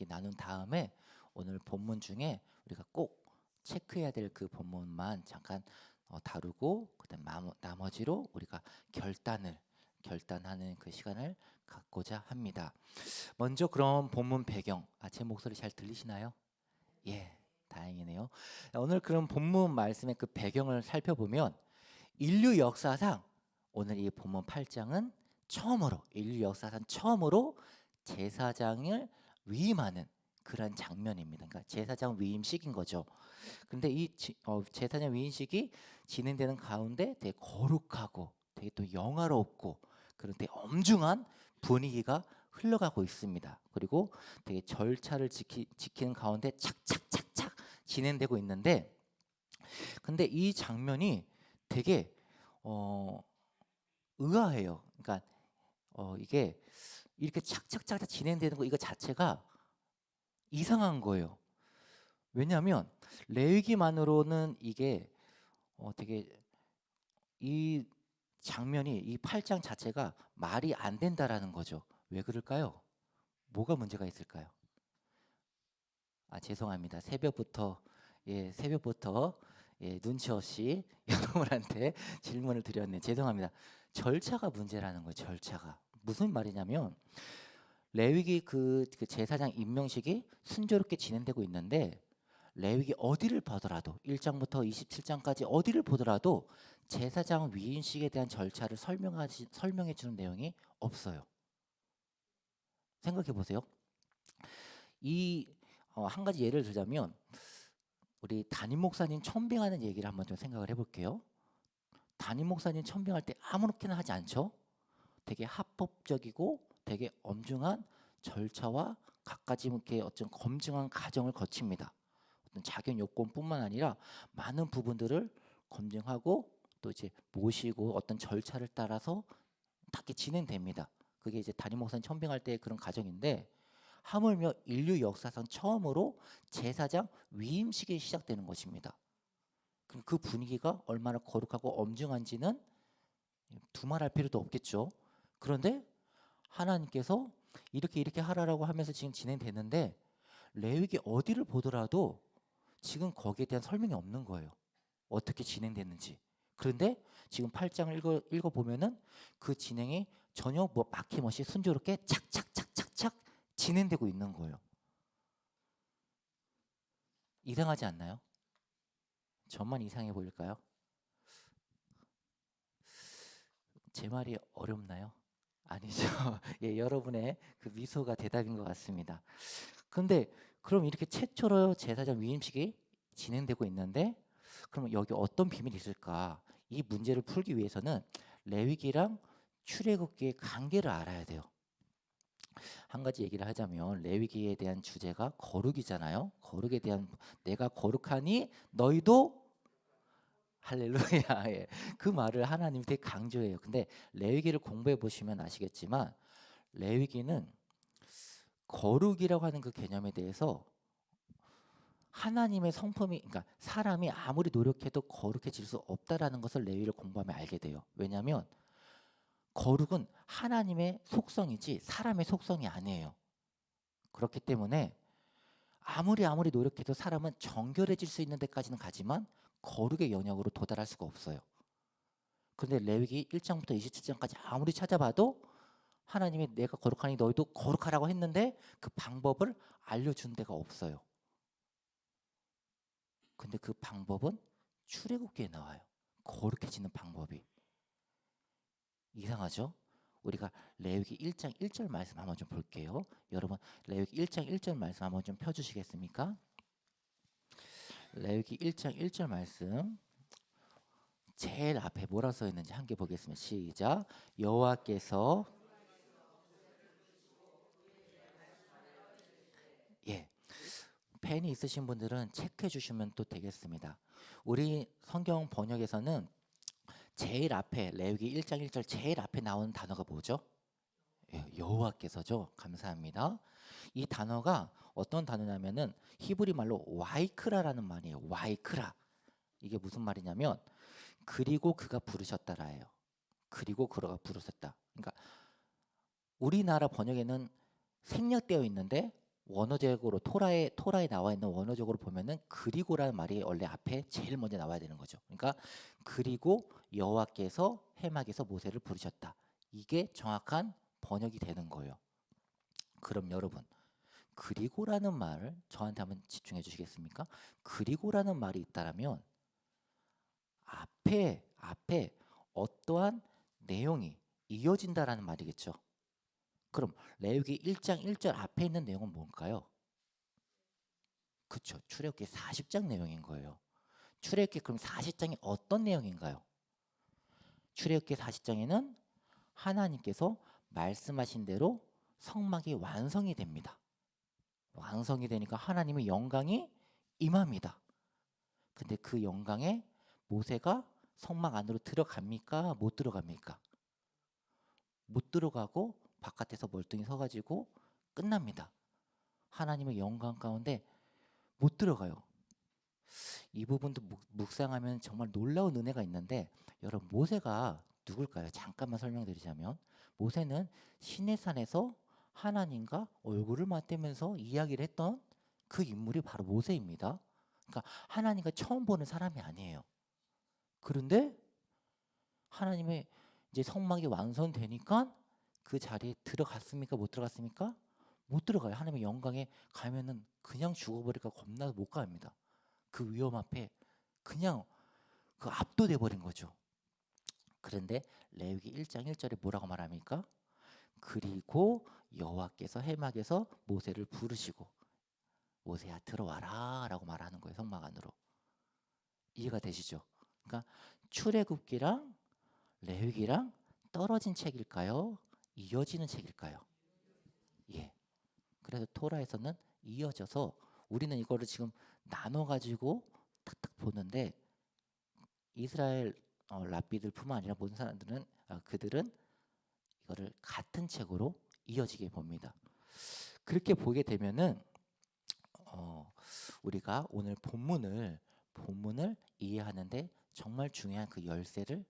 이렇게 나눈 다음에 오늘 본문 중에 우리가 꼭 체크해야 될 그 본문만 잠깐 다루고 그다음 나머지로 우리가 결단하는 그 시간을 갖고자 합니다. 먼저 그럼 본문 배경, 제 목소리 잘 들리시나요? 예, 다행이네요. 오늘 그럼 본문 말씀의 그 배경을 살펴보면 인류 역사상 오늘 이 본문 8장은 인류 역사상 처음으로 제사장을 위임하는 그런 장면입니다. 그러니까 제사장 위임식인 거죠. 근데 이 제사장 위임식이 진행되는 가운데 되게 거룩하고 되게 또 영화롭고 그런 되게 엄중한 분위기가 흘러가고 있습니다. 그리고 되게 절차를 지키는 가운데 착착착착 진행되고 있는데, 근데 이 장면이 되게 의아해요. 그러니까 이게 이렇게 착착착 진행되는 거 이거 자체가 이상한 거예요. 왜냐하면 레위기만으로는 이게 되게 이 장면이 이 8장 자체가 말이 안 된다라는 거죠. 왜 그럴까요? 뭐가 문제가 있을까요? 죄송합니다. 새벽부터 눈치 없이 여러분한테 질문을 드렸네. 죄송합니다. 절차가 문제라는 거예요. 절차가. 무슨 말이냐면 레위기 그 제사장 임명식이 순조롭게 진행되고 있는데 레위기 어디를 보더라도 1장부터 27장까지 어디를 보더라도 제사장 위임식에 대한 절차를 설명해 주는 내용이 없어요. 생각해 보세요. 한 가지 예를 들자면 우리 담임 목사님 천빙하는 얘기를 한번 좀 생각을 해볼게요. 담임 목사님 천빙할 때 아무렇게나 하지 않죠. 되게 합법적이고 되게 엄중한 절차와 갖가지 이렇게 어떤 검증한 과정을 거칩니다. 어떤 자격 요건뿐만 아니라 많은 부분들을 검증하고 또 이제 모시고 어떤 절차를 따라서 다 이렇게 진행됩니다. 그게 이제 담임 목사님 천빙할 때의 그런 과정인데, 하물며 인류 역사상 처음으로 제사장 위임식이 시작되는 것입니다. 그럼 그 분위기가 얼마나 거룩하고 엄중한지는 두말할 필요도 없겠죠. 그런데 하나님께서 이렇게 하라라고 하면서 지금 진행되는데 레위기 어디를 보더라도 지금 거기에 대한 설명이 없는 거예요. 어떻게 진행됐는지. 그런데 지금 8장을 읽어보면은 그 진행이 전혀 막힘없이 순조롭게 착착착착착 진행되고 있는 거예요. 이상하지 않나요? 저만 이상해 보일까요? 제 말이 어렵나요? 아니죠. 여러분의 그 미소가 대답인 것 같습니다. 근데 그럼 이렇게 최초로 제사장 위임식이 진행되고 있는데 그럼 여기 어떤 비밀이 있을까? 이 문제를 풀기 위해서는 레위기랑 출애굽기의 관계를 알아야 돼요. 한 가지 얘기를 하자면 레위기에 대한 주제가 거룩이잖아요. 거룩에 대한 내가 거룩하니 너희도 할렐루야. 그 말을 하나님이 되게 강조해요. 근데 레위기를 공부해 보시면 아시겠지만 레위기는 거룩이라고 하는 그 개념에 대해서 하나님의 성품이, 그러니까 사람이 아무리 노력해도 거룩해질 수 없다라는 것을 레위를 공부하면 알게 돼요. 왜냐하면 거룩은 하나님의 속성이지 사람의 속성이 아니에요. 그렇기 때문에 아무리 노력해도 사람은 정결해질 수 있는 데까지는 가지만 거룩의 영역으로 도달할 수가 없어요. 그런데 레위기 1장부터 27장까지 아무리 찾아봐도 하나님이 내가 거룩하니 너희도 거룩하라고 했는데 그 방법을 알려준 데가 없어요. 근데 그 방법은 출애굽기에 나와요. 거룩해지는 방법이. 이상하죠? 우리가 레위기 1장 1절 말씀 한번 좀 볼게요. 여러분 레위기 1장 1절 말씀 한번 좀 펴주시겠습니까? 레위기 1장 1절 말씀 제일 앞에 뭐라 써 있는지 함께 보겠습니다. 시작. 여호와께서 펜이 있으신 분들은 체크해 주시면 또 되겠습니다. 우리 성경 번역에서는 제일 앞에 레위기 1장 1절 제일 앞에 나오는 단어가 뭐죠? 여호와께서죠. 감사합니다. 이 단어가 어떤 단어냐면은 히브리 말로 와이크라라는 말이에요. 와이크라. 이게 무슨 말이냐면 그리고 그가 부르셨다라예요. 그리고 그가 부르셨다. 그러니까 우리나라 번역에는 생략되어 있는데 원어적으로 토라에 나와 있는 원어적으로 보면은 그리고라는 말이 원래 앞에 제일 먼저 나와야 되는 거죠. 그러니까 그리고 여호와께서 해막에서 모세를 부르셨다. 이게 정확한 번역이 되는 거예요. 그럼 여러분, 그리고라는 말을 저한테 한번 집중해 주시겠습니까? 그리고라는 말이 있다라면 앞에 어떠한 내용이 이어진다라는 말이겠죠. 그럼 레위기 1장 1절 앞에 있는 내용은 뭘까요? 그쵸. 출애굽기 40장 내용인 거예요. 출애굽기 그럼 40장이 어떤 내용인가요? 출애굽기 40장에는 하나님께서 말씀하신 대로 성막이 완성이 됩니다. 완성이 되니까 하나님의 영광이 임합니다. 근데 그 영광에 모세가 성막 안으로 들어갑니까? 못 들어갑니까? 못 들어가고 바깥에서 멀뚱히 서가지고 끝납니다. 하나님의 영광 가운데 못 들어가요. 이 부분도 묵상하면 정말 놀라운 은혜가 있는데 여러분 모세가 누굴까요? 잠깐만 설명드리자면 모세는 시내산에서 하나님과 얼굴을 맞대면서 이야기를 했던 그 인물이 바로 모세입니다. 그러니까 하나님과 처음 보는 사람이 아니에요. 그런데 하나님의 이제 성막이 완성되니까 그 자리에 들어갔습니까? 못 들어갔습니까? 못 들어가요. 하나님의 영광에 가면은 그냥 죽어버릴까 겁나서 못 갑니다. 그 위험 앞에 그냥 그 압도돼 버린 거죠. 그런데 레위기 1장 1절에 뭐라고 말합니까? 그리고 여호와께서 해막에서 모세를 부르시고 모세야 들어와라 라고 말하는 거예요. 성막 안으로. 이해가 되시죠? 그러니까 출애굽기랑 레위기랑 떨어진 책일까요? 이어지는 책일까요? 예. 그래서 토라에서는 이어져서 우리는 이거를 지금 나눠 가지고 탁탁 보는데 이스라엘 랍비들뿐만 아니라 모든 사람들은 그들은 이거를 같은 책으로 이어지게 봅니다. 그렇게 보게 되면은 우리가 오늘 본문을 이해하는데 정말 중요한 그 열쇠를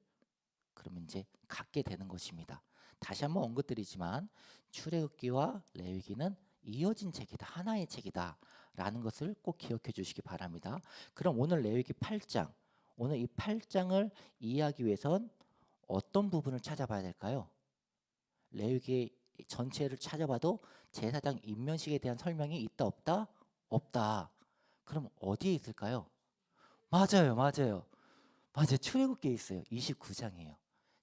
그러면 이제 갖게 되는 것입니다. 다시 한번 언급드리지만 출애굽기와 레위기는 이어진 책이다. 하나의 책이다라는 것을 꼭 기억해 주시기 바랍니다. 그럼 오늘 레위기 8장 오늘 이 8장을 이해하기 위해선 어떤 부분을 찾아봐야 될까요? 레위기 전체를 찾아봐도 제사장 임명식에 대한 설명이 있다 없다? 없다. 그럼 어디에 있을까요? 맞아요. 출애굽기에 있어요. 29장이에요.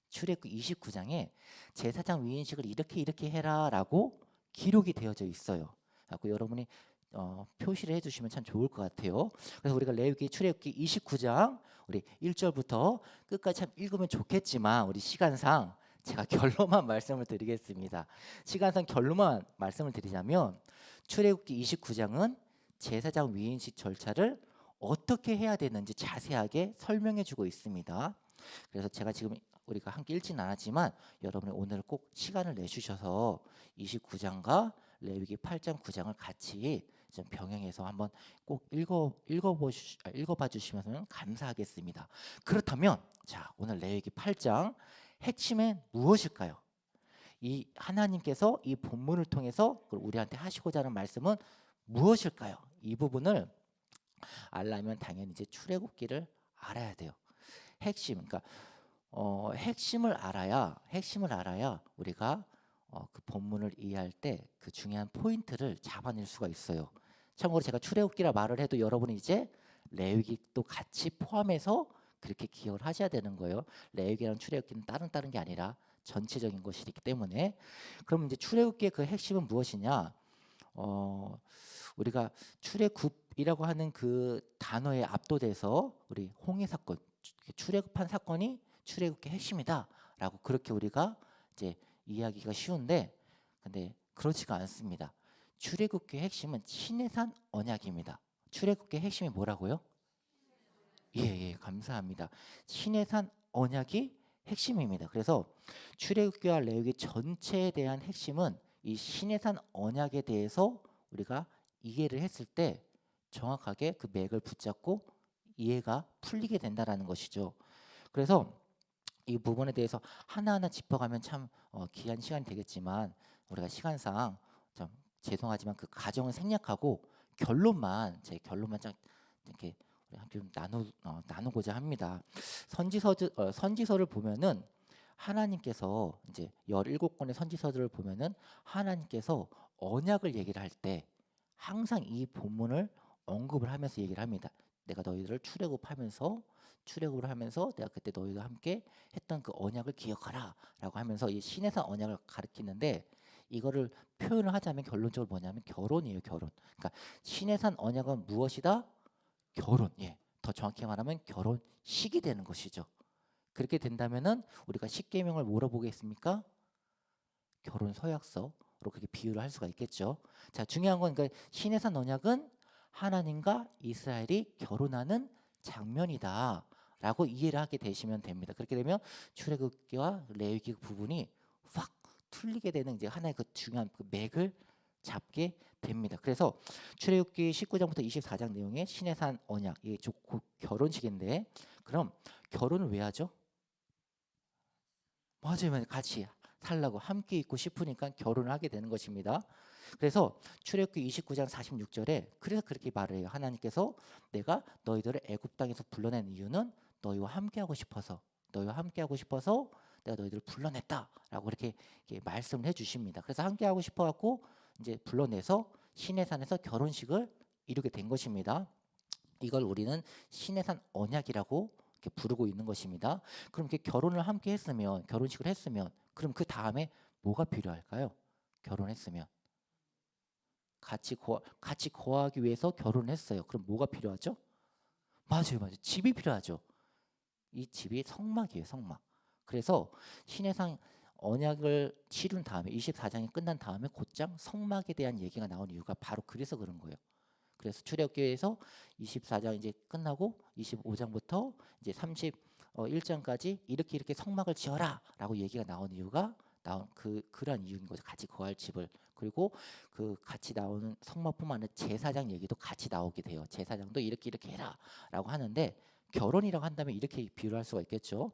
출애굽기 29장에 제사장 위인식을 이렇게 해라라고 기록이 되어져 있어요. 그래서 여러분이 표시를 해주시면 참 좋을 것 같아요. 그래서 우리가 레위기 출애굽기 29장 우리 1절부터 끝까지 참 읽으면 좋겠지만 우리 시간상 제가 결론만 말씀을 드리겠습니다. 시간상 결론만 말씀을 드리자면 출애굽기 29장은 제사장 위인식 절차를 어떻게 해야 되는지 자세하게 설명해 주고 있습니다. 그래서 제가 지금 우리가 함께 읽지는 않았지만 여러분이 오늘 꼭 시간을 내주셔서 29장과 레위기 8장 9장을 같이 좀 병행해서 한번 꼭 읽어봐 주시면 감사하겠습니다. 그렇다면 자 오늘 레위기 8장 핵심은 무엇일까요? 이 하나님께서 이 본문을 통해서 우리한테 하시고자 하는 말씀은 무엇일까요? 이 부분을 알려면 당연히 이제 출애굽기를 알아야 돼요. 핵심, 그러니까 핵심을 알아야 우리가 그 본문을 이해할 때 그 중요한 포인트를 잡아낼 수가 있어요. 참고로 제가 출애굽기라 말을 해도 여러분이 이제 레위기도 같이 포함해서 그렇게 기억을 하셔야 되는 거예요. 레위기랑 출애굽기는 다른 게 아니라 전체적인 것이기 때문에 그럼 이제 출애굽기의 그 핵심은 무엇이냐? 우리가 출애굽이라고 하는 그 단어에 압도돼서 우리 홍해 사건, 출애굽한 사건이 출애굽의 핵심이다라고 그렇게 우리가 이제 이해하기가 쉬운데, 근데 그렇지가 않습니다. 출애굽의 핵심은 시내산 언약입니다. 출애굽의 핵심이 뭐라고요? 예, 감사합니다. 시내산 언약이 핵심입니다. 그래서 출애굽기와 레위기 전체에 대한 핵심은 이 시내산 언약에 대해서 우리가 이해를 했을 때 정확하게 그 맥을 붙잡고 이해가 풀리게 된다라는 것이죠. 그래서 이 부분에 대해서 하나하나 짚어가면 참 귀한 시간이 되겠지만 우리가 시간상 좀 죄송하지만 그 가정은 생략하고 결론만 제 결론만 쫙 이렇게 좀 나누고자 합니다. 선지서를 보면은 하나님께서 이제 17권의 선지서들을 보면은 하나님께서 언약을 얘기를 할 때 항상 이 본문을 언급을 하면서 얘기를 합니다. 내가 너희들을 출애굽을 하면서 내가 그때 너희들과 함께 했던 그 언약을 기억하라 라고 하면서 이 시내산 언약을 가리키는데, 이거를 표현을 하자면 결론적으로 뭐냐면 결혼이에요. 결혼. 그러니까 시내산 언약은 무엇이다? 결혼. 예. 더 정확히 말하면 결혼식이 되는 것이죠. 그렇게 된다면은 우리가 십계명을 뭐로 보겠습니까? 결혼 서약서로 그렇게 비유를 할 수가 있겠죠. 자, 중요한 건 그러니까 시내산 언약은 하나님과 이스라엘이 결혼하는 장면이다라고 이해를 하게 되시면 됩니다. 그렇게 되면 출애굽기와 레위기 부분이 확 틀리게 되는 이제 하나의 그 중요한 그 맥을 잡게 됩니다. 그래서 출애굽기 19장부터 24장 내용의 시내산 언약, 이게 결혼식인데, 그럼 결혼을 왜 하죠? 맞아요. 같이 살라고, 함께 있고 싶으니까 결혼을 하게 되는 것입니다. 그래서 출애굽기 29장 46절에 그래서 그렇게 말을 해요. 하나님께서 내가 너희들을 애굽 땅에서 불러낸 이유는 너희와 함께 하고 싶어서 내가 너희들을 불러냈다라고 이렇게 말씀을 해주십니다. 그래서 함께 하고 싶어 갖고 이제 불러내서 시내산에서 결혼식을 이루게 된 것입니다. 이걸 우리는 시내산 언약이라고 이렇게 부르고 있는 것입니다. 그럼 이렇게 결혼을 함께 했으면, 결혼식을 했으면, 그럼 그 다음에 뭐가 필요할까요? 결혼했으면 같이 거하기 위해서 결혼을 했어요. 그럼 뭐가 필요하죠? 맞아요. 집이 필요하죠. 이 집이 성막이에요. 성막. 그래서 신해상 언약을 치룬 다음에 24장이 끝난 다음에 곧장 성막에 대한 얘기가 나온 이유가 바로 그래서 그런 거예요. 그래서 출애굽기에서 24장 이제 끝나고 25장부터 이제 31장까지 이렇게 성막을 지어라라고 얘기가 나온 이유가 그러한 이유인 거죠. 같이 거할 집을. 그리고 그 같이 나오는 성막뿐만 아니라 제사장 얘기도 같이 나오게 돼요. 제사장도 이렇게 해라라고 하는데, 결혼이라고 한다면 이렇게 비유를 할 수가 있겠죠.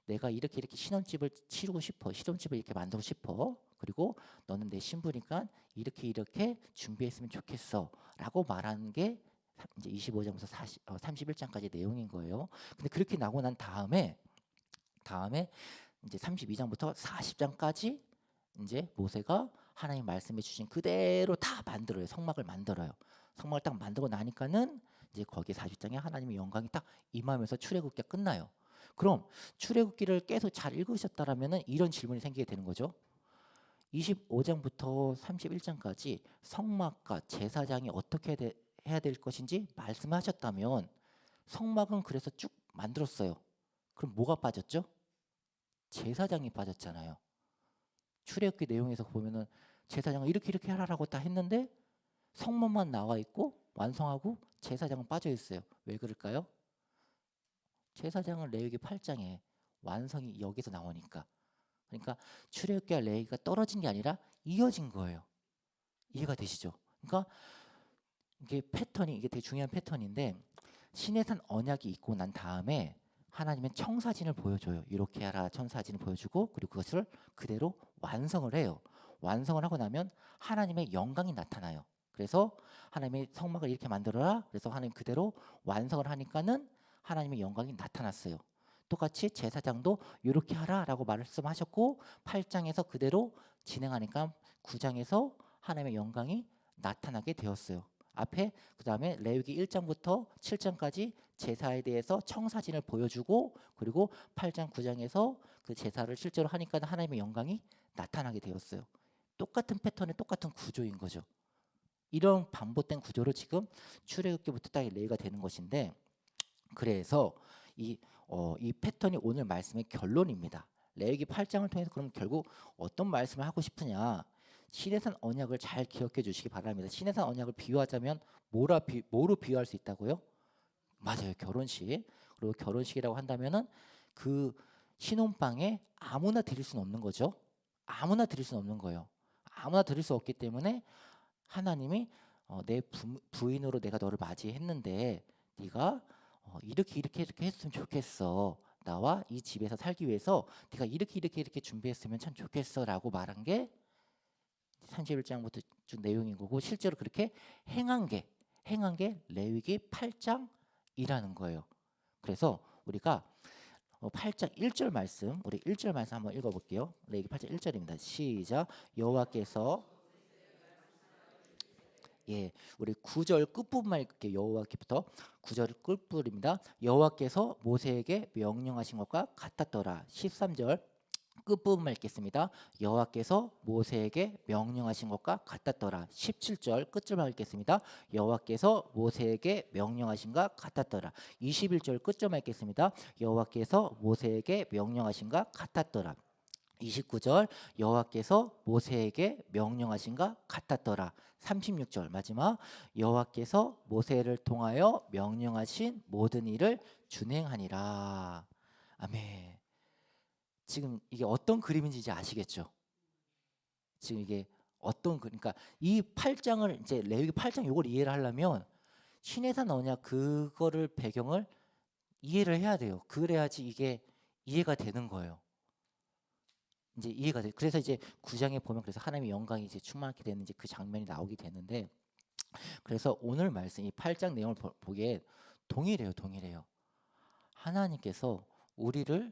내가 이렇게 신혼집을 치르고 싶어. 신혼집을 이렇게 만들고 싶어. 그리고 너는 내 신부니까 이렇게 준비했으면 좋겠어라고 말하는 게 이제 25장부터 31장까지 내용인 거예요. 근데 그렇게 나고 난 다음에 이제 32장부터 40장까지 이제 모세가 하나님 말씀해 주신 그대로 다 만들어요. 성막을 만들어요. 성막을 딱 만들고 나니까는 이제 거기 40장에 하나님의 영광이 딱 임하면서 출애굽기가 끝나요. 그럼 출애굽기를 계속 잘 읽으셨다라면은 이런 질문이 생기게 되는 거죠. 25장부터 31장까지 성막과 제사장이 어떻게 해야 될 것인지 말씀하셨다면, 성막은 그래서 쭉 만들었어요. 그럼 뭐가 빠졌죠? 제사장이 빠졌잖아요. 출애굽기 내용에서 보면은 제사장은 이렇게 하라고 다 했는데 성막만 나와 있고 완성하고 제사장은 빠져 있어요. 왜 그럴까요? 제사장은 레위기 8장에 완성이 여기서 나오니까. 그러니까 출애굽기와 레위기가 떨어진 게 아니라 이어진 거예요. 이해가 되시죠? 그러니까 이게 되게 중요한 패턴인데, 시내산 언약이 있고 난 다음에 하나님은 청사진을 보여줘요. 이렇게 하라 청사진을 보여주고, 그리고 그것을 그대로 완성을 해요. 완성을 하고 나면 하나님의 영광이 나타나요. 그래서 하나님의 성막을 이렇게 만들어라. 그래서 하나님 그대로 완성을 하니까는 하나님의 영광이 나타났어요. 똑같이 제사장도 이렇게 하라라고 말씀하셨고 8장에서 그대로 진행하니까 9장에서 하나님의 영광이 나타나게 되었어요. 앞에 그다음에 레위기 1장부터 7장까지 제사에 대해서 청사진을 보여주고, 그리고 8장 9장에서 그 제사를 실제로 하니까 하나님의 영광이 나타나게 되었어요. 똑같은 패턴의 똑같은 구조인 거죠. 이런 반복된 구조로 지금 출애굽기부터 딱 레위가 되는 것인데, 그래서 이 패턴이 오늘 말씀의 결론입니다. 레위기 8장을 통해서 그럼 결국 어떤 말씀을 하고 싶으냐? 시내산 언약을 잘 기억해 주시기 바랍니다. 시내산 언약을 비유하자면 뭐로 비유할 수 있다고요? 맞아요. 결혼식. 그리고 결혼식이라고 한다면은 그 신혼방에 아무나 드릴 수는 없는 거죠. 아무나 드릴 수는 없는 거예요. 아무나 드릴 수 없기 때문에 하나님이 내 부인으로 내가 너를 맞이했는데 네가 이렇게 했으면 좋겠어. 나와 이 집에서 살기 위해서 네가 이렇게 준비했으면 참 좋겠어라고 말한 게 31장부터 쭉 내용인 거고 실제로 그렇게 행한 게 레위기 8장이라는 거예요. 그래서 우리가 8장 1절 말씀, 우리 1절 말씀 한번 읽어볼게요. 레위기 8장 1절입니다. 시작. 여호와께서 우리 9절 끝부분만 읽을게요. 여호와께부터 9절 끝부분입니다. 여호와께서 모세에게 명령하신 것과 같았더라. 13절 끝부분만 읽겠습니다. 여호와께서 모세에게 명령하신 것과 같았더라. 17절 끝절만 읽겠습니다. 여호와께서 모세에게 명령하신 것 같았더라. 21절 끝절만 읽겠습니다. 여호와께서 모세에게 명령하신 것 같았더라. 29절 여호와께서 모세에게 명령하신 것 같았더라. 36절 마지막 여호와께서 모세를 통하여 명령하신 모든 일을 준행하니라. 아멘. 지금 이게 어떤 그림인지 이제 아시겠죠? 지금 이게 그러니까 이 8장을 이제 레위기 8장 요걸 이해를 하려면 시내산 언약 그거를 배경을 이해를 해야 돼요. 그래야지 이게 이해가 되는 거예요. 이제 이해가 돼. 그래서 이제 9장에 보면 그래서 하나님의 영광이 이제 충만하게 되는 이제 그 장면이 나오게 되는데 그래서 오늘 말씀 이 8장 내용을 보기에 동일해요. 하나님께서 우리를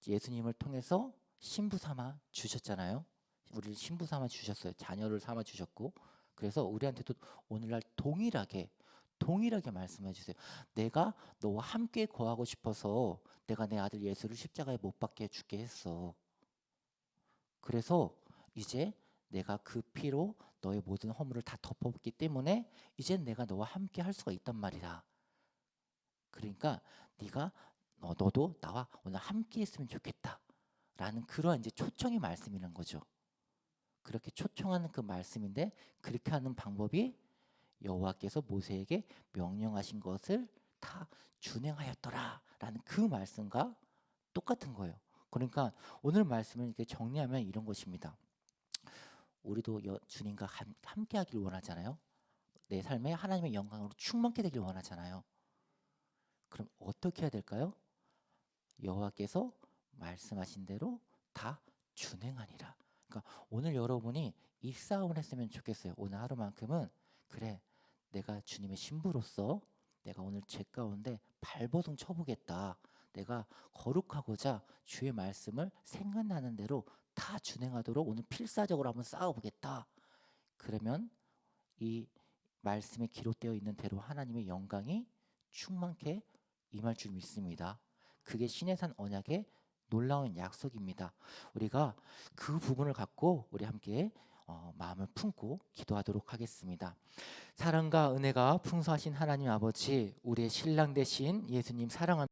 예수님을 통해서 신부 삼아 주셨잖아요. 우리를 신부 삼아 주셨어요. 자녀를 삼아 주셨고 그래서 우리한테도 오늘날 동일하게 말씀해 주세요. 내가 너와 함께 거하고 싶어서 내가 내 아들 예수를 십자가에 못 박게 죽게 했어. 그래서 이제 내가 그 피로 너의 모든 허물을 다 덮었기 때문에 이젠 내가 너와 함께 할 수가 있단 말이다. 그러니까 네가 너도 나와 오늘 함께 했으면 좋겠다 라는 그러한 이제 초청의 말씀이라는 거죠. 그렇게 초청하는 그 말씀인데 그렇게 하는 방법이 여호와께서 모세에게 명령하신 것을 다 준행하였더라 라는 그 말씀과 똑같은 거예요. 그러니까 오늘 말씀을 이렇게 정리하면 이런 것입니다. 우리도 주님과 함께 하길 원하잖아요. 내 삶에 하나님의 영광으로 충만케 되길 원하잖아요. 그럼 어떻게 해야 될까요? 여호와께서 말씀하신 대로 다 준행하니라. 그러니까 오늘 여러분이 이 싸움을 했으면 좋겠어요. 오늘 하루만큼은 그래 내가 주님의 신부로서 내가 오늘 죄 가운데 발버둥 쳐보겠다. 내가 거룩하고자 주의 말씀을 생각나는 대로 다 준행하도록 오늘 필사적으로 한번 싸워보겠다. 그러면 이 말씀에 기록되어 있는 대로 하나님의 영광이 충만케 임할 줄 믿습니다. 그게 시내산 언약의 놀라운 약속입니다. 우리가 그 부분을 갖고 우리 함께 마음을 품고 기도하도록 하겠습니다. 사랑과 은혜가 풍성하신 하나님 아버지, 우리의 신랑 되신 예수님 사랑합니다.